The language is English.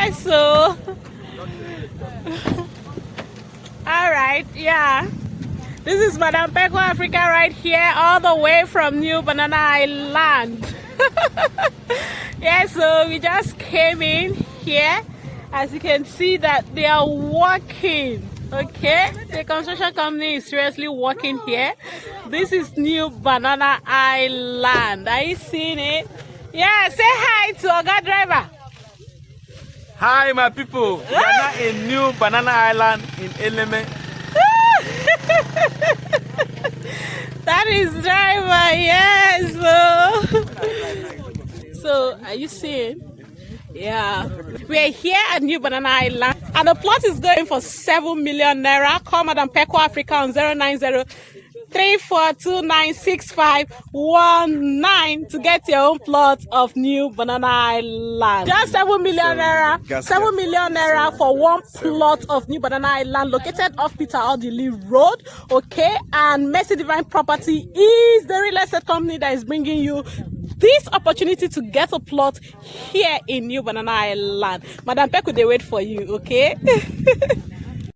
Yes, so all right, yeah. This is Madam Peko Africa right here, all the way from New Banana Island. Yeah, so we just came in here. As you can see that they are working. Okay, the construction company is seriously working here. This is New Banana Island. Are you seeing it? Yeah, say hi to Oga driver. Hi, my people. We are now in New Banana Island in Eleme. That is driver, yes. So, are you seeing? Yeah, we're here at New Banana Island, and the plot is going for 7 million naira. Call Madam Peko Africa on 090-3429-6519 to get your own plot of New Banana Island. Just 7 million naira. 7 million naira for one plot of New Banana Island located off Odili Road. Okay, and Mercy Divine Property is the real estate company that is bringing you this opportunity to get a plot here in New Banana Island. Madam Peko, they wait for you, okay?